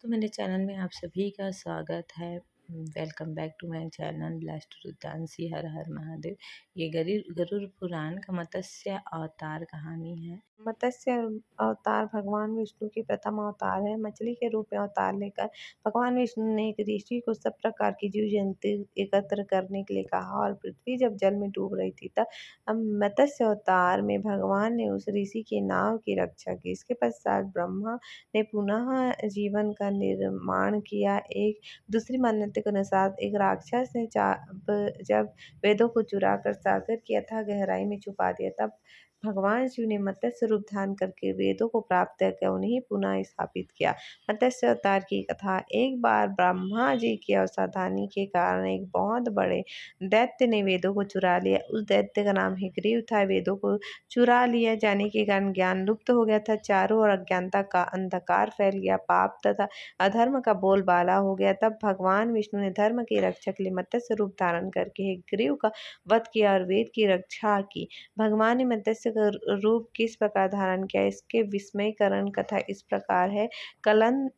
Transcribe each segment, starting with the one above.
तो मेरे चैनल में आप सभी का स्वागत है। Welcome back to my channel blessed Rudranshi. हर हर महादेव। ये गरुड़ पुराण का मत्स्य अवतार कहानी है। मत्स्य अवतार भगवान विष्णु की प्रथम अवतार है। मछली के रूप में अवतार लेकर भगवान विष्णु ने एक ऋषि को सब प्रकार की जीव जंतु एकत्र करने के लिए कहा और पृथ्वी जब जल में डूब रही थी तब मत्स्य अवतार में भगवान ने उस ऋषि की नाव की रक्षा की। इसके पश्चात ब्रह्मा ने पुनः जीवन का निर्माण किया। एक दूसरी मान्यता के अनुसार एक राक्षस ने जब वेदों को चुरा कर सागर की अथाह गहराई में छुपा दिया, तब भगवान शिव ने मत्स्य रूप धारण करके वेदों को प्राप्त करके उन्हें पुनः स्थापित किया। मत्स्य अवतार की कथा। एक बार ब्रह्मा जी की असावधानी के कारण एक बहुत बड़े दैत्य ने वेदों को चुरा लिया। उस दैत्य का नाम हिकरीव था। वेदों को चुरा लिया जाने के कारण ज्ञान लुप्त हो गया था। चारों ओर अज्ञानता का अंधकार फैल गया। पाप तथा अधर्म का बोलबाला हो गया। तब भगवान विष्णु ने धर्म की रक्षा के लिए मत्स्य रूप धारण करके हिकरीव का वध किया और वेद की रक्षा की। भगवान ने मत्स्य का रूप किस प्रकार धारण किया, इसके विस्मयकरण कथा इस प्रकार है। कलन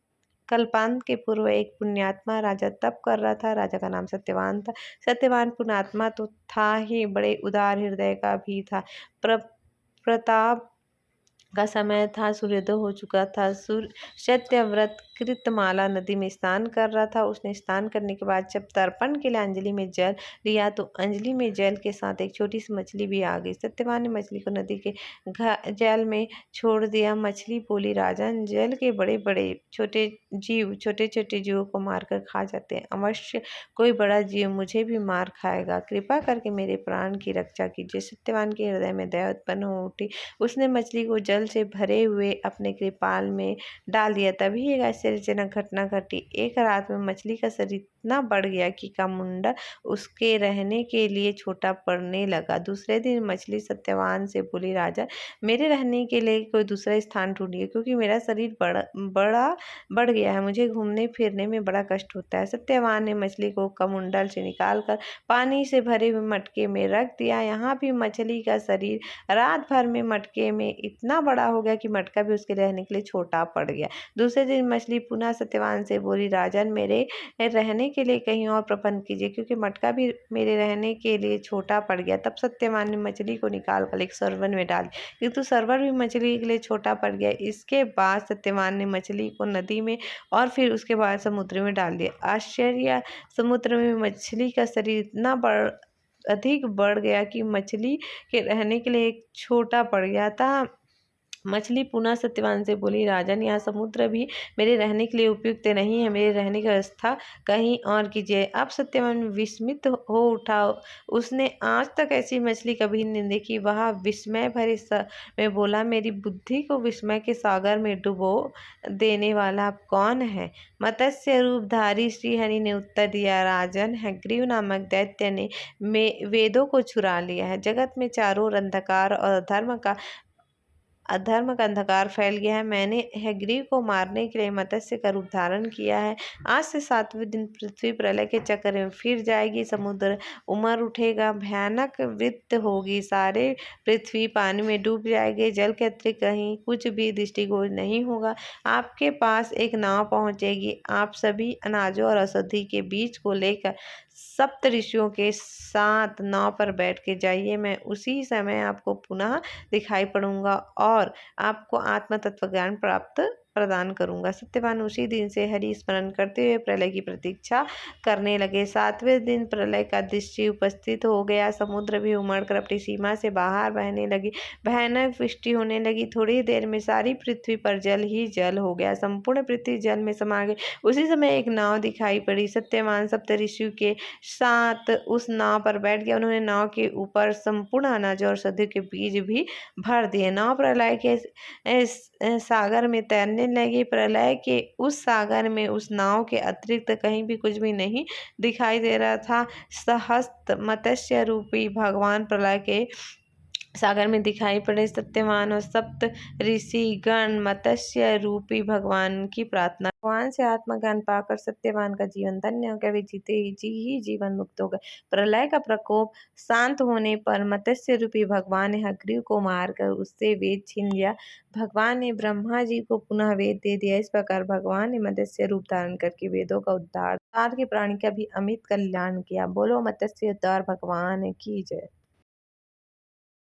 कल्पांत के पूर्व एक पुण्यात्मा राजा तप कर रहा था। राजा का नाम सत्यवान था। सत्यवान पुण्यात्मा तो था ही, बड़े उदार हृदय का भी था। प्रताप का समय था। सूर्योदय हो चुका था। सत्यव्रत कृतमाला नदी में स्नान कर रहा था। उसने स्नान करने के बाद जब तर्पण के लिए अंजलि में जल लिया तो अंजलि में जल के साथ एक छोटी सी मछली भी आ गई। सत्यवान ने मछली को नदी के जल में छोड़ दिया। मछली बोली, राजन, जल के बड़े बड़े छोटे छोटे जीवों को मारकर खा जाते हैं। अवश्य कोई बड़ा जीव मुझे भी मार खाएगा। कृपा करके मेरे प्राण की रक्षा कीजिए। सत्यवान के हृदय में दया उत्पन्न हो उठी। उसने मछली को जल से भरे हुए अपने कृपाल में डाल दिया। तभी एक आश्चर्यजनक घटना घटी। एक रात में मछली का शरीर इतना बढ़ गया कि का मुंडा उसके रहने के लिए छोटा पड़ने लगा। दूसरे दिन मछली सत्यवान से बोली, राजा, मेरे रहने के लिए कोई दूसरा स्थान ढूंढिए, क्योंकि मेरा शरीर बड़ा बढ़ गया है। मुझे घूमने फिरने में बड़ा कष्ट होता है। सत्यवान ने मछली को कमुंडल से निकालकर पानी से भरे हुए मटके में रख दिया। यहाँ भी मछली का शरीर रात भर में मटके में इतना बड़ा हो गया कि मटका भी उसके रहने के लिए छोटा पड़ गया। दूसरे दिन मछली पुनः सत्यवान से बोली, राजन, मेरे रहने के लिए कहीं और प्रबंध कीजिए, क्योंकि मटका भी मेरे रहने के लिए छोटा पड़ गया। तब सत्यवान ने मछली को निकाल कर एक सरोवर में डाल दिया, किंतु सरोवर भी मछली के लिए छोटा पड़ गया। इसके बाद सत्यवान ने मछली को नदी में और फिर उसके बाद समुद्र में डाल दिया। आश्चर्य, समुद्र में मछली का शरीर इतना अधिक बढ़ गया कि मछली के रहने के लिए एक छोटा पड़ गया था। मछली पुनः सत्यवान से बोली, राजन, यह समुद्र भी मेरे रहने के लिए उपयुक्त नहीं है। मेरे रहने की व्यवस्था कहीं और कीजिए। अब सत्यवान विस्मित हो उठा। उसने आज तक ऐसी मछली कभी नहीं देखी। वह विस्मय भरे में बोला, मेरी बुद्धि को विस्मय के सागर में डुबो देने वाला कौन है? मत्स्य रूपधारी श्रीहरि ने उत्तर दिया, राजन, हयग्रीव नामक दैत्य ने वेदों को चुरा लिया है। जगत में चारों ओर अंधकार और अधर्म का अंधकार फैल गया है। मैंने हयग्रीव को मारने के लिए मत्स्य का रूप धारण किया है। आज से 7वें दिन पृथ्वी प्रलय के चक्र में फिर जाएगी। समुद्र उमड़ उठेगा, भयानक वृत्त होगी, सारे पृथ्वी पानी में डूब जाएगी। जल के अतिरिक्त कहीं कुछ भी दृष्टिगोचर नहीं होगा। आपके पास एक नाव पहुंचेगी। आप सभी अनाजों और औषधि के बीज को लेकर सप्त ऋषियों के साथ नाव पर बैठ के जाइए। मैं उसी समय आपको पुनः दिखाई पड़ूंगा और आपको आत्म तत्व ज्ञान प्रदान करूंगा। सत्यवान उसी दिन से हरि स्मरण करते हुए प्रलय की प्रतीक्षा करने लगे। 7वें दिन प्रलय का दृश्य उपस्थित हो गया। समुद्र भी उमड़कर अपनी सीमा से बाहर बहने लगी। भयानक वृष्टि होने लगी। थोड़ी देर में सारी पृथ्वी पर जल ही जल हो गया। संपूर्ण पृथ्वी जल में समा गई। उसी समय एक नाव दिखाई पड़ी। सत्यवान सप्तऋषियों के साथ उस नाव पर बैठ गया। उन्होंने नाव के ऊपर संपूर्ण अनाज और औषधि के बीज भी भर दिए। नाव प्रलय के सागर में तैरने लगी। प्रलय के उस सागर में उस नाव के अतिरिक्त कहीं भी कुछ भी नहीं दिखाई दे रहा था। सहस्त्र मत्स्य रूपी भगवान प्रलय के सागर में दिखाई पड़े सत्यवान और सप्त ऋषि गण मत्स्य रूपी भगवान की प्रार्थना। भगवान से आत्मज्ञान पाकर सत्यवान का जीवन धन्य हो गया। वे जीते ही जी ही जीवन मुक्त हो गए। प्रलय का प्रकोप शांत होने पर मत्स्य रूपी भगवान ने हयग्रीव को मारकर उससे वेद छीन लिया। भगवान ने ब्रह्मा जी को पुनः वेद दे दिया। इस प्रकार भगवान ने मत्स्य रूप धारण करके वेदों का उद्धार, साथ के प्राणी का भी अमित कल्याण किया। बोलो मत्स्य उद्धार भगवान की जय।